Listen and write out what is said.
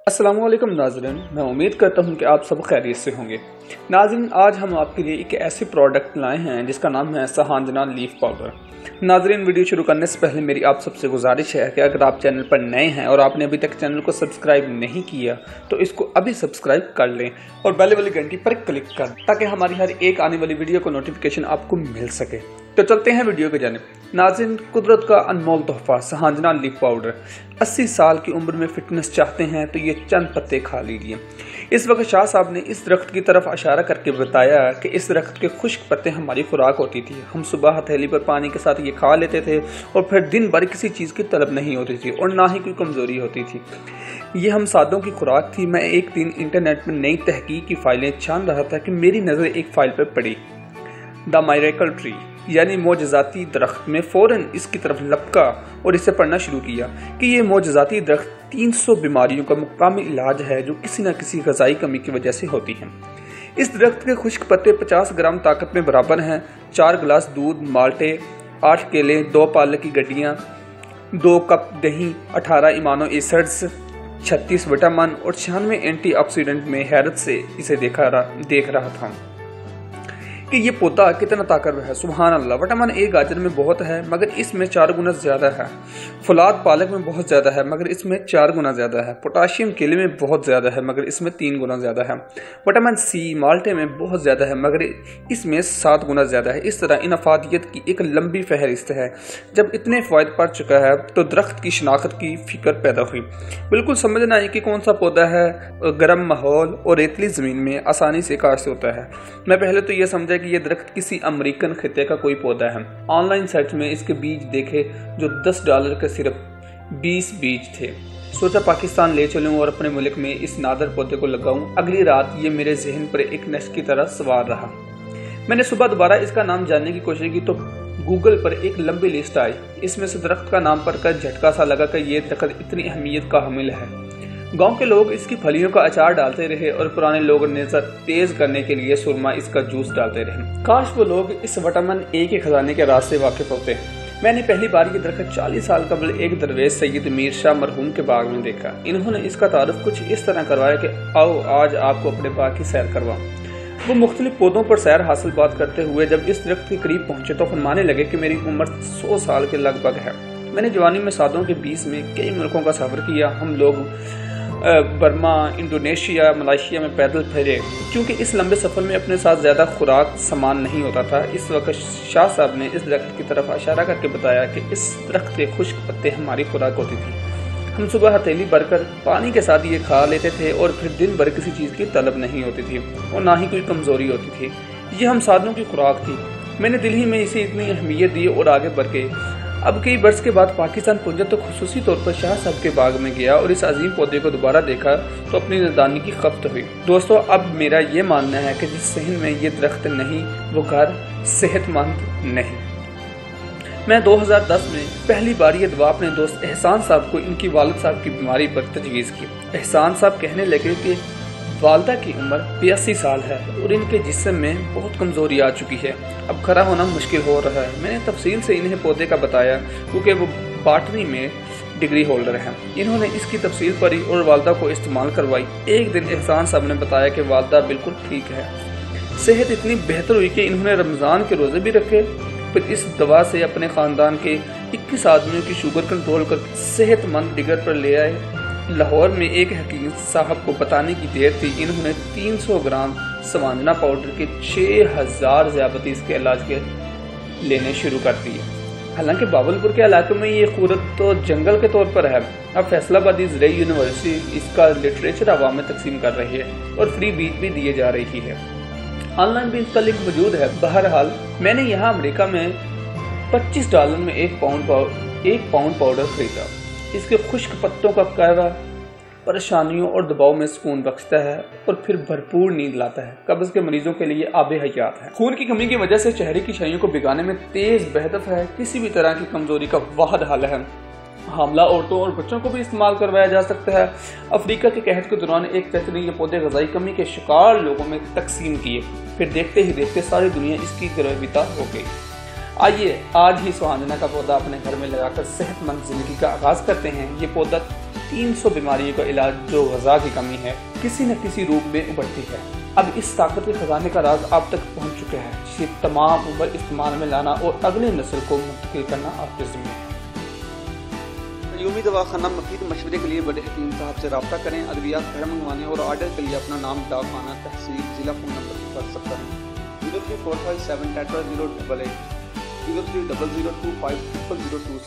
अस्सलाम वालेकुम नाज़रीन, मैं उम्मीद करता हूं कि आप सब खैरियत से होंगे। नाज़रीन, आज हम आपके लिए एक ऐसे प्रोडक्ट लाए हैं जिसका नाम है सहांजना लीफ पाउडर। नाज़रीन, वीडियो शुरू करने से पहले मेरी आप सबसे गुजारिश है कि अगर आप चैनल पर नए हैं और आपने अभी तक चैनल को सब्सक्राइब नहीं किया तो इसको अभी सब्सक्राइब कर लें और बेल वाली घंटी पर क्लिक कर दें ताकि हमारी हर एक आने वाली वीडियो को नोटिफिकेशन आपको मिल सके। तो चलते हैं वीडियो की जानिब। नाज़रीन, कुदरत का अनमोल तोहफा सहांजना लीफ पाउडर। 80 साल की उम्र में फिटनेस चाहते हैं तो ये चंद पत्ते खा लीजिए। इस वक्त शाह साहब ने इस दरख्त की तरफ इशारा करके बताया कि इस दरख्त के खुश्क पत्ते हमारी खुराक होती थी। हम सुबह हथेली पर पानी के साथ ये खा लेते थे और फिर दिन भर किसी चीज़ की तलब नहीं होती थी और ना ही कोई कमज़ोरी होती थी। ये हम सादों की खुराक थी। मैं एक दिन इंटरनेट में नई तहकीक की फाइलें छान रहा था कि मेरी नज़र एक फ़ाइल पर पड़ी। द मिरेकल ट्री यानी मोजज़ाती दरख्त में फ़ौरन इसकी तरफ लपका और इसे पढ़ना शुरू किया कि ये मोजज़ाती दरख्त 300 बीमारियों का मुकामी इलाज है जो किसी न किसी ग़िज़ाई कमी की वजह से होती हैं। इस दरख्त के खुश्क पत्ते 50 ग्राम ताकत में बराबर हैं। 4 गिलास दूध, माल्टे, 8 केले, 2 पालक की गड्डियाँ, 2 कप दही, 18 इमानो एसिड्स, 36 विटामिन और 96 एंटीऑक्सीडेंट में हैरत से इसे देख रहा था कि ये पौधा कितना ताकतवर है। सुभान अल्लाह। विटामिन ए गाजर में बहुत है मगर इसमें 4 गुना ज़्यादा है। फुलाद पालक में बहुत ज़्यादा है मगर इसमें 4 गुना ज़्यादा है। पोटाशियम केले में बहुत ज़्यादा है मगर इसमें 3 गुना ज़्यादा है। विटामिन सी माल्टे में बहुत ज़्यादा है मगर इसमें 7 गुना ज़्यादा है। इस तरह इन अफादियत की एक लंबी फहरिस्त है। जब इतने फ़ायदे पड़ चुका है तो दरख्त की शनाख्त की फ़िक्र पैदा हुई। बिल्कुल समझना है कि कौन सा पौधा है गर्म माहौल और रेतली ज़मीन में आसानी से काश्त होता है। मैं पहले तो ये समझा कि ये दरख्त किसी अमेरिकन खिते का कोई पौधा है। ऑनलाइन सर्च में इसके बीज देखे जो $10 के सिर्फ 20 बीज थे। सोचा पाकिस्तान ले चलूं और अपने मुल्क में इस नादर पौधे को लगाऊं। अगली रात ये मेरे जहन पर एक नक्श की तरह सवार रहा। मैंने सुबह दोबारा इसका नाम जानने की कोशिश की तो गूगल पर एक लंबी लिस्ट आई। इसमें से दरख्त का नाम पढ़कर झटका सा लगा कि ये दरख्त इतनी अहमियत का हामिल है। गांव के लोग इसकी फलियों का अचार डालते रहे और पुराने लोग नजर तेज करने के लिए सुरमा इसका जूस डालते रहे। काश वो लोग इस विटामिन ए के खजाने के राज से वाकिफ होते। मैंने पहली बार ये दरख्त 40 साल कबल एक दरवेश सैयद मीर शाह मरहूम के बाग में देखा। इन्होंने इसका तारुफ कुछ इस तरह करवाया कि आओ आज आपको अपने बाग की सैर करवाऊं। वो मुख्तलिफ पौधों पर सैर हासिल बात करते हुए जब इस दरख्त के करीब पहुंचे तो फरमाने लगे कि मेरी उम्र 100 साल के लगभग है। मैंने जवानी में सादों के 20 में कई मुल्कों का सफर किया। हम लोग बर्मा, इंडोनेशिया, मलेशिया में पैदल फिरे क्योंकि इस लंबे सफ़र में अपने साथ ज़्यादा खुराक सामान नहीं होता था। इस वक्त शाह साहब ने इस दरख्त की तरफ इशारा करके बताया कि इस दरख्त के खुश्क पत्ते हमारी खुराक होती थी। हम सुबह हथेली भरकर पानी के साथ ये खा लेते थे और फिर दिन भर किसी चीज़ की तलब नहीं होती थी और ना ही कोई कमज़ोरी होती थी। ये हम साधनों की खुराक थी। मैंने दिल ही में इसे इतनी अहमियत दी और आगे बढ़ के अब कई बरस के बाद पाकिस्तान पहुंचा तो खुसूसी तौर पर शाह साहब के बाग में गया और इस अजीम पौधे को दोबारा देखा तो अपनी नजदानी की खपत हुई। दोस्तों, अब मेरा ये मानना है कि जिस सहन में ये दरख्त नहीं वो घर सेहतमंद नहीं। मैं 2010 में पहली बार ये दवा अपने दोस्त एहसान साहब को इनकी वालिद साहब की बीमारी पर तजवीज़ की। एहसान साहब कहने लगे कि वालदा की उम्र 82 साल है और इनके जिस्म में बहुत कमज़ोरी आ चुकी है। अब खड़ा होना मुश्किल हो रहा है। मैंने तफसील से इन्हें पौधे का बताया क्योंकि वो बॉटनी में डिग्री होल्डर हैं। इन्होंने इसकी तफसील पढ़ी और वालदा को इस्तेमाल करवाई। एक दिन एहसान साहब ने बताया कि वालदा बिल्कुल ठीक है। सेहत इतनी बेहतर हुई कि इन्होंने रमज़ान के रोज़े भी रखे। फिर इस दवा से अपने ख़ानदान के 21 आदमियों की शुगर कंट्रोल कर सेहतमंद डिगर पर ले आए। लाहौर में एक हकीम साहब को बताने की देर थी। इन्होंने 300 ग्राम सहांजना पाउडर के 6000 ज़्याबतीस के इलाज के लेने शुरू कर दिए। हालांकि बावलपुर के इलाके में ये खूरत तो जंगल के तौर पर है। अब फैसलाबादी ज़राई यूनिवर्सिटी इसका लिटरेचर आवाम में तकसीम कर रही है और फ्री बीज भी दिए जा रही है। ऑनलाइन भी इसका लिंक मौजूद है। बहरहाल मैंने यहाँ अमेरिका में $25 में 1 पाउंड पाउडर खरीदा। इसके खुश्क पत्तों का कहवा परेशानियों और दबाव में सुकून बख्शता है और फिर भरपूर नींद लाता है। कब्ज के मरीजों के लिए आबे हयात है। खून की कमी की वजह से चेहरे की शाइयों को भिगाने में तेज बहदफ है। किसी भी तरह की कमजोरी का वाहद हल है। हामला औरतों और बच्चों को भी इस्तेमाल करवाया जा सकता है। अफ्रीका के कहत के दौरान एक चच ने ये पौधे ग़िज़ाई कमी के शिकार लोगों में तकसीम किए। फिर देखते ही देखते सारी दुनिया इसकी गिरफ्तार हो गई। आइए आज ही सहांजना का पौधा अपने घर में लगाकर सेहतमंद जिंदगी का आगाज करते हैं। ये पौधा 300 बीमारियों का इलाज जो ग़िज़ा की कमी है किसी न किसी रूप में उभरती है। अब इस ताकत के खजाने का राज आप तक पहुंच चुका है, जिसे तमाम उम्र इस्तेमाल में लाना और अगले नस्ल को मुंतकिल करना आपके ज़िम्मे है। यूमी दवाखाना मज़ीद मशवरे के लिए बड़े हकीम साहब से रब्ता करें। अद्वियात घर मंगवाने और ऑर्डर के लिए अपना नाम, डाकखाना, तहसील, जिला, फ़ोन नंबर कर सकते हैं 0345780088 0300250026।